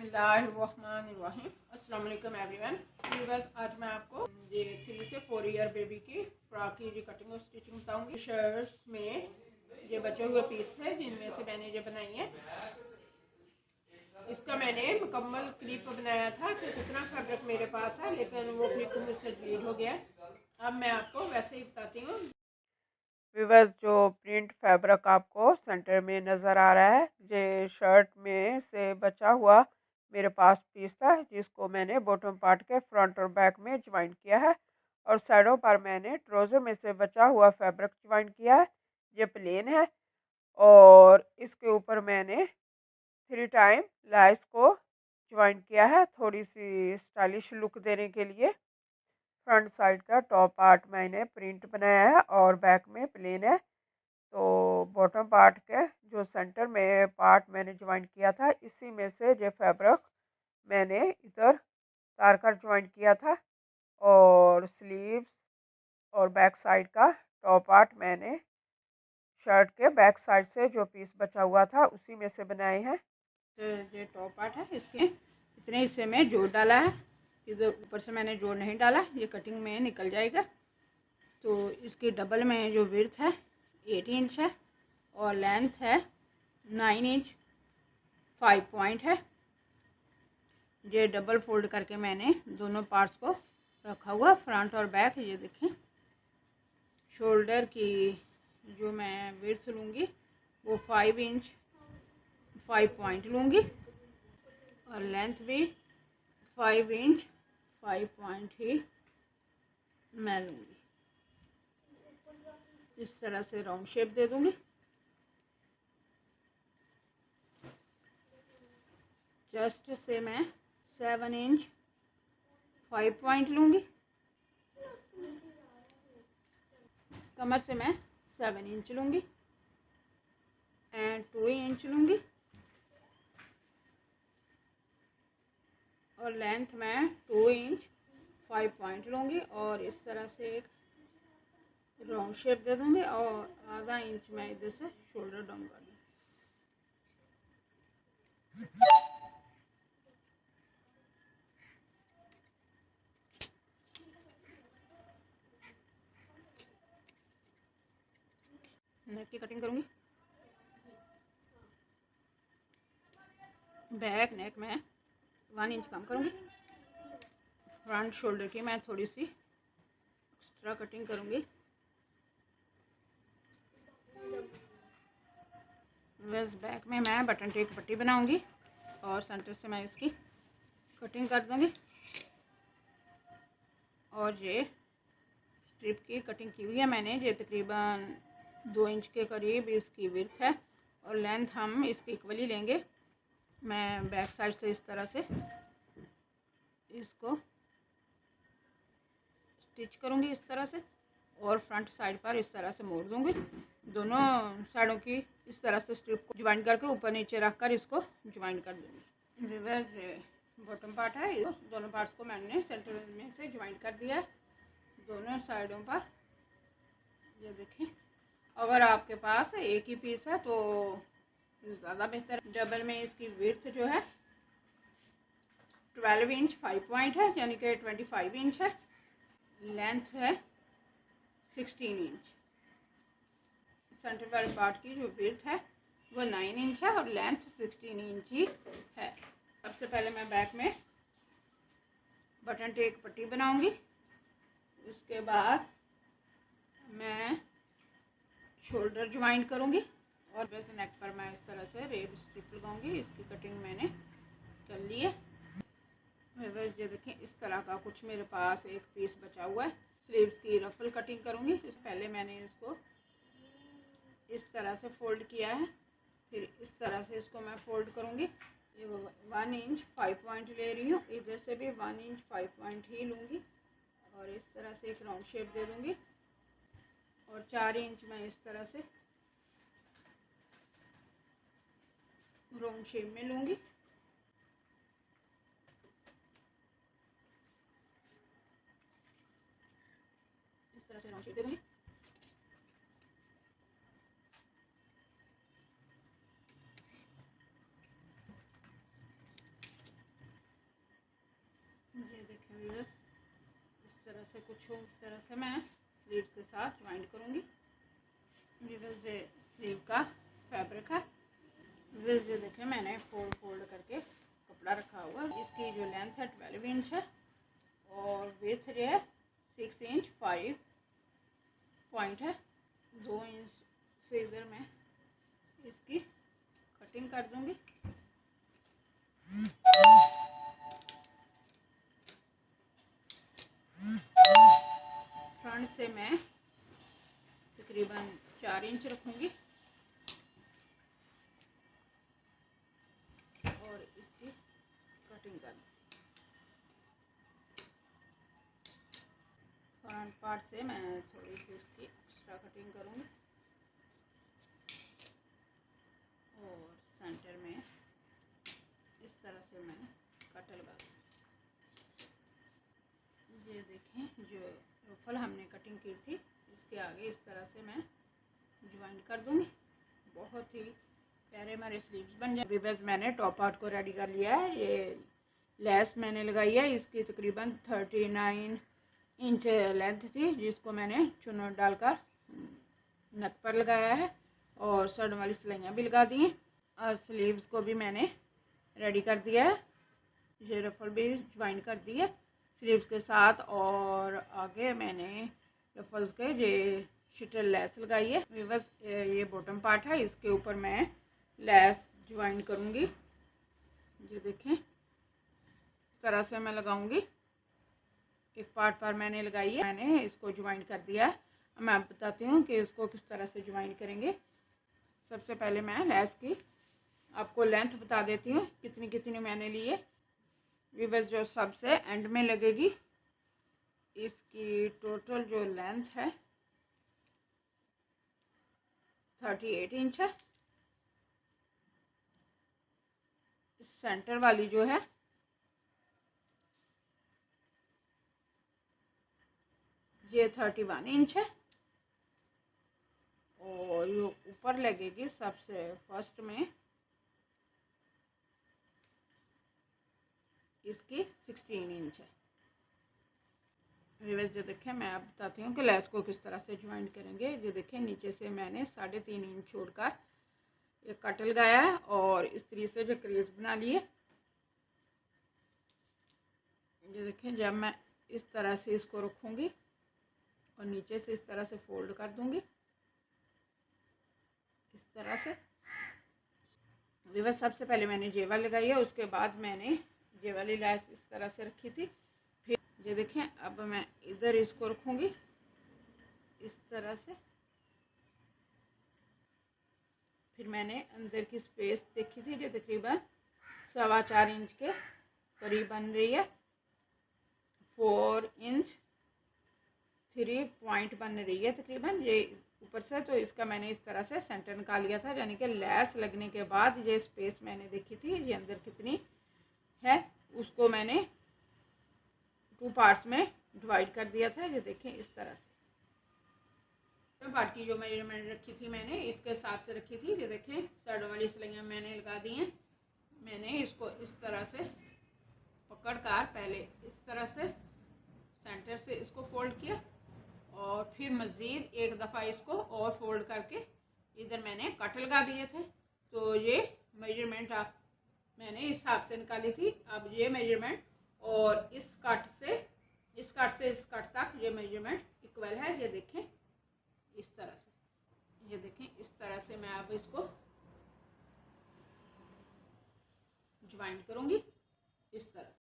बिस्मिल्लाहिर्रहमानिर्रहीम। अस्सलाम वालेकुम एवरीवन। व्यूअर्स, आज मैं आपको ये 3 से 4 ईयर बेबी की फ्रॉक की जो कटिंग और स्टिचिंग बताऊंगी। शर्ट्स में ये बचे हुए पीस थे जिनमें से मैंने ये बनाई है। इसका मैंने मुकम्मल क्लिप बनाया था कि कितना फैब्रिक मेरे पास है, लेकिन वो क्लिप मुझसे डिलीट हो गया। अब मैं आपको वैसे ही बताती हूँ। व्यूअर्स, जो प्रिंट फैब्रिक आपको सेंटर में नज़र आ रहा है, ये शर्ट में से बचा हुआ मेरे पास पीस था, जिसको मैंने बॉटम पार्ट के फ्रंट और बैक में ज्वाइन किया है और साइडों पर मैंने ट्राउज़र में से बचा हुआ फैब्रिक ज्वाइन किया है। ये प्लेन है और इसके ऊपर मैंने 3 टाइम लाइस को ज्वाइन किया है, थोड़ी सी स्टाइलिश लुक देने के लिए। फ्रंट साइड का टॉप पार्ट मैंने प्रिंट बनाया है और बैक में प्लेन है। तो बॉटम पार्ट के जो सेंटर में पार्ट मैंने ज्वाइन किया था, इसी में से जो फैब्रिक मैंने इधर तार कर ज्वाइन किया था और स्लीव्स और बैक साइड का टॉप पार्ट मैंने शर्ट के बैक साइड से जो पीस बचा हुआ था उसी में से बनाए हैं। तो ये टॉप पार्ट है, इसके इतने हिस्से में जोड़ डाला है, इधर ऊपर से मैंने जोड़ नहीं डाला, ये कटिंग में निकल जाएगा। तो इसकी डबल में जो विड्थ है 8 इंच है और लेंथ है 9 इंच 5 पॉइंट है। ये डबल फोल्ड करके मैंने दोनों पार्ट्स को रखा हुआ, फ्रंट और बैक। ये देखें, शोल्डर की जो मैं विड्थ लूँगी वो 5 इंच 5 पॉइंट लूँगी और लेंथ भी 5 इंच 5 पॉइंट ही मैं लूँगी। इस तरह से राउंड शेप दे दूँगी। चेस्ट से मैं 7 इंच 5 पॉइंट लूँगी, कमर से मैं 7 इंच लूँगी एंड 2 इंच लूँगी और लेंथ मैं 2 इंच 5 पॉइंट लूँगी और इस तरह से एक राउंड शेप दे दूँगी और आधा इंच मैं इधर से शोल्डर डाउन कर दूँगी। नेक की कटिंग करूँगी। बैक नेक में 1 इंच कम करूँगी। फ्रंट शोल्डर की मैं थोड़ी सी एक्स्ट्रा कटिंग करूँगी। वेस्ट बैक में मैं बटन टेक पट्टी बनाऊँगी और सेंटर से मैं इसकी कटिंग कर दूँगी और ये स्ट्रिप की कटिंग की हुई है मैंने। ये तकरीबन 2 इंच के करीब इसकी विड्थ है और लेंथ हम इसकी इक्वली लेंगे। मैं बैक साइड से इस तरह से इसको स्टिच करूँगी इस तरह से और फ्रंट साइड पर इस तरह से मोड़ दूँगी। दोनों साइडों की इस तरह से स्ट्रिप को ज्वाइन करके ऊपर नीचे रख कर इसको ज्वाइन कर दूँगी। रिवर्स बॉटम पार्ट है, दोनों पार्ट्स को मैंने सेंटर में से ज्वाइन कर दिया है दोनों साइडों पर। ये देखें, अगर आपके पास एक ही पीस है तो ज़्यादा बेहतर है। डबल में इसकी विड्थ जो है 12 इंच 5 पॉइंट है, यानी कि 25 इंच है। लेंथ है 16 इंच। सेंटर वाले पार्ट की जो विड्थ है वो 9 इंच है और लेंथ 16 इंच ही है। सबसे पहले मैं बैक में बटन टेक पट्टी बनाऊंगी। उसके बाद मैं शोल्डर ज्वाइन करूंगी और वैसे नेक पर मैं इस तरह से रेड स्ट्रिप लगाऊंगी। इसकी कटिंग मैंने कर ली है। ये देखें, इस तरह का कुछ मेरे पास एक पीस बचा हुआ है। स्लीव्स की रफल कटिंग करूंगी। इस पहले मैंने इसको इस तरह से फोल्ड किया है, फिर इस तरह से इसको मैं फोल्ड करूंगी। ये 1 इंच 5 पॉइंट ले रही हूँ, इधर से भी 1 इंच 5 पॉइंट ही लूँगी और इस तरह से एक राउंड शेप दे दूँगी और 4 इंच मैं इस तरह से राउंड शेप में लूँगी। इस तरह से राउंड शेप दे दूँगी। देखें व्यूअर्स, इस तरह से कुछ हो, इस तरह से मैं स्लीव्स के साथ ज्वाइन करूँगी। व्यूअर्स ये स्लीव का फैब्रिक है। व्यूअर्स ये देखें मैंने फोल्ड करके कपड़ा रखा हुआ। इसकी जो लेंथ है 12 इंच है और विड्थ जो है 6 इंच 5 पॉइंट है। 2 इंच से इधर मैं इसकी कटिंग कर दूंगी। फ्रंट से मैं तकरीबन 4 इंच रखूंगी और इसकी कटिंग कर दूंगी। फ्रंट पार्ट से मैं थोड़ी सी इसकी एक्स्ट्रा कटिंग करूंगी और सेंटर में इस तरह से मैं कट लगा दूंगी। ये देखें जो रफल हमने कटिंग की थी इसके आगे इस तरह से मैं ज्वाइन कर दूंगी। बहुत ही प्यारे हमारे स्लीव्स बन जाए। बस मैंने टॉप पार्ट को रेडी कर लिया है। ये लेस मैंने लगाई है, इसकी तकरीबन 39 इंच लेंथ थी जिसको मैंने चुन्नट डालकर नक पर लगाया है और सड़ वाली सिलाइयाँ भी लगा दी हैं और स्लीव्स को भी मैंने रेडी कर दिया है। ये रफल भी ज्वाइन कर दी है स्लीव्स के साथ और आगे मैंने रफल्स के ये शटल लेस लगाई है। बस ये बॉटम पार्ट है, इसके ऊपर मैं लेस ज्वाइन करूँगी। ये देखें इस तरह से मैं लगाऊंगी। एक पार्ट पर मैंने लगाई है, मैंने इसको ज्वाइन कर दिया है। मैं आप बताती हूँ कि इसको किस तरह से ज्वाइन करेंगे। सबसे पहले मैं लेस की आपको लेंथ बता देती हूँ कितनी कितनी मैंने ली है। बस जो सबसे एंड में लगेगी इसकी टोटल जो लेंथ है 38 इंच है। सेंटर वाली जो है ये 31 इंच है और ये ऊपर लगेगी सबसे फर्स्ट में इसकी 16 इंच है। व्यूअर्स ये देखें मैं आप बताती हूँ कि लेस को किस तरह से ज्वाइन करेंगे। ये देखें नीचे से मैंने 3.5 इंच छोड़कर एक कट लगाया है और इस तरीके से जो क्रीज बना लिए। ये देखें जब मैं इस तरह से इसको रखूँगी और नीचे से इस तरह से फोल्ड कर दूँगी इस तरह से। व्यूअर्स सबसे पहले मैंने जेवर लगाई है, उसके बाद मैंने जे वाली लेस इस तरह से रखी थी। फिर ये देखें अब मैं इधर इसको रखूँगी इस तरह से। फिर मैंने अंदर की स्पेस देखी थी जो तकरीबन 4.25 इंच के करीब बन रही है। 4 इंच 3 पॉइंट बन रही है तकरीबन ये ऊपर से। तो इसका मैंने इस तरह से सेंटर निकाल लिया था, यानी कि लेस लगने के बाद ये स्पेस मैंने देखी थी ये अंदर कितनी है उसको मैंने 2 पार्ट्स में डिवाइड कर दिया था। ये देखें इस तरह से पार्ट की जो मेजरमेंट रखी थी मैंने इसके हिसाब से रखी थी। ये देखें साइड वाली सिलाइयाँ मैंने लगा दी हैं। मैंने इसको इस तरह से पकड़ कर पहले इस तरह से सेंटर से इसको फोल्ड किया और फिर मज़ीद एक दफ़ा इसको और फोल्ड करके इधर मैंने कट लगा दिए थे। तो ये मेजरमेंट मैंने इस हिसाब से निकाली थी। अब ये मेजरमेंट और इस कट से इस कट तक ये मेजरमेंट इक्वल है। ये देखें इस तरह से। ये देखें इस तरह से मैं अब इसको ज्वाइन करूंगी इस तरह से।